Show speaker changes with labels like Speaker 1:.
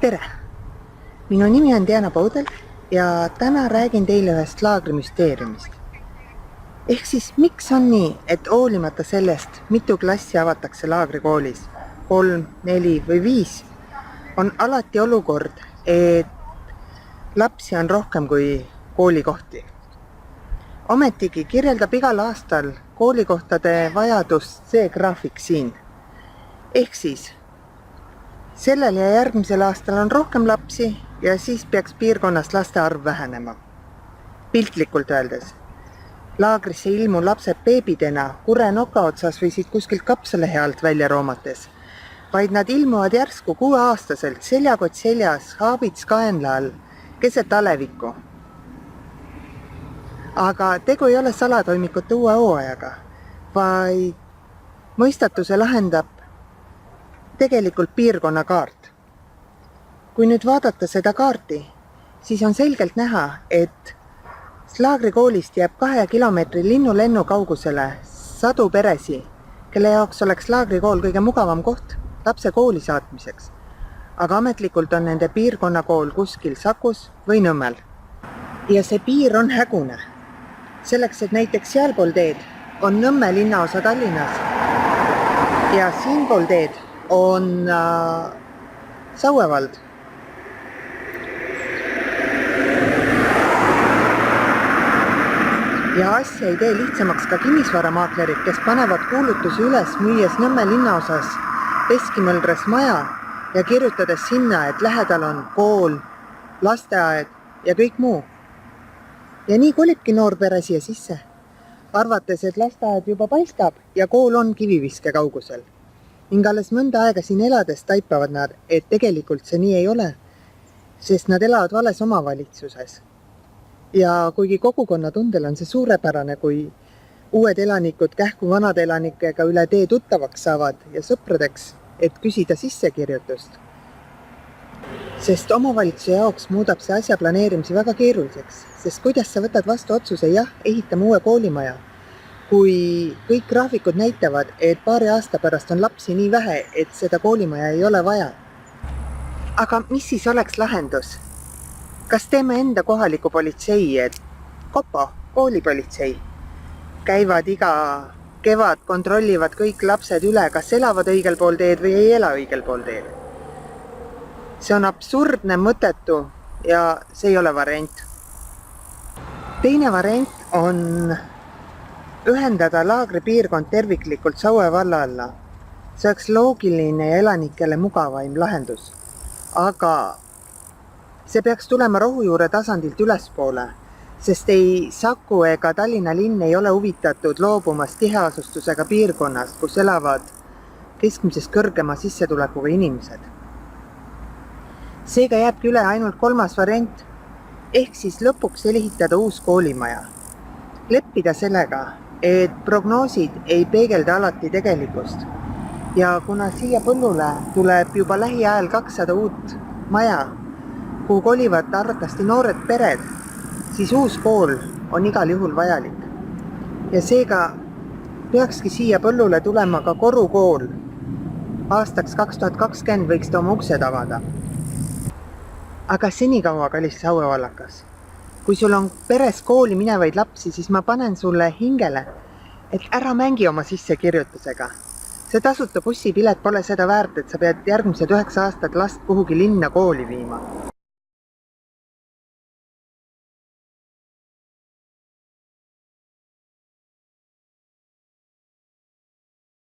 Speaker 1: Tere! Minu nimi on Diana Paudel ja täna räägin teile ühest laagrimüsteeriumist. Ehk siis, miks on nii, et hoolimata sellest, mitu klassi avatakse laagrikoolis, 3, 4 või 5, on alati olukord, et lapsi on rohkem kui koolikohti. Ometigi kirjeldab igal aastal koolikohtade vajadust see graafik siin. Ehk siis, sellel ja järgmisel aastal on rohkem lapsi ja siis peaks piirkonnas laste arv vähenema. Piltlikult öeldes, laagrisse ilmu lapsed beebidena kure noka otsas või siit kuskilt kapsalehe alt välja roomates, vaid nad ilmuvad järsku 6-aastaselt seljakott seljas, haabits kaenla all, keset alevikku. Aga tegu ei ole salatoimikute uue hooajaga, vaid mõistatuse lahendab tegelikult piirkonna kaart. Kui nüüd vaadata seda kaarti, siis on selgelt näha, et laagrikoolist jääb 2 kilomeetri linnulennu kaugusele sadu peresi, kelle jaoks oleks laagrikool kõige mugavam koht lapse kooli saatmiseks. Aga ametlikult on nende piirkonnakool kuskil Sakus või Nõmmel. Ja see piir on hägune. Selleks, et näiteks sealpool teed on Nõmme linnaosa Tallinnas ja siinpool teed on Saue vald. Ja asja ei tee lihtsamaks ka kinnisvaramaaklerid, kes panevad kuulutusi üles müües Nõmme linnaosas Veskimõldres maja ja kirjutades sinna, et lähedal on kool, lasteaed ja kõik muu. Ja nii kolibki noor pere siia sisse, arvates, et lasteaed juba paistab ja kool on kiviviske kaugusel. Ning alles mõnda aega siin elades taipavad nad, et tegelikult see nii ei ole, sest nad elavad vales omavalitsuses. Ja kuigi kogukonna tundel on see suurepärane, kui uued elanikud kähku vanade elanikega üle tee tuttavaks saavad ja sõpradeks, et küsida sissekirjutust. Sest omavalitsuse jaoks muudab see asja planeerimise väga keeruliseks, sest kuidas sa võtad vastu otsuse, jah, ehitame uue koolimaja, kui kõik graafikud näitavad, et paari aasta pärast on lapsi nii vähe, et seda koolimaja ei ole vaja. Aga mis siis oleks lahendus? Kas teeme enda kohaliku politsei, et Kopo, koolipolitsei, käivad iga kevad, kontrollivad kõik lapsed üle, kas elavad õigel pool teed või ei ela õigel pool teed? See on absurdne, mõttetu ja see ei ole variant. Teine variant on ühendada laagripiirkond terviklikult Saue valla alla. See oleks loogiline ja elanikele mugavaim lahendus. Aga see peaks tulema rohujuure tasandilt ülespoole, sest ei Saku ega Tallinna linn ei ole huvitatud loobumast tiheasustusega piirkonnast, kus elavad keskmisest kõrgema sissetulekuga inimesed. Seega jääbki üle ainult 3. variant, ehk siis lõpuks ehitada uus koolimaja. Leppida sellega, et prognoosid ei peegelda alati tegelikkust. Ja kuna siia põllule tuleb juba lähiajal 200 uut maja, kuhu kolivad arvatavasti noored pered, siis uus kool on igal juhul vajalik. Ja seega peakski siia põllule tulema ka korukool. Aastaks 2020 võiks ta oma uksed avada. Aga senikaua, kallis Saue vallakas, kui sul on peres kooli minevaid lapsi, siis ma panen sulle hingele, et ära mängi oma sissekirjutusega. See tasuta bussipilet pole seda väärt, et sa pead järgmised 9 aastat last kuhugi linna kooli viima.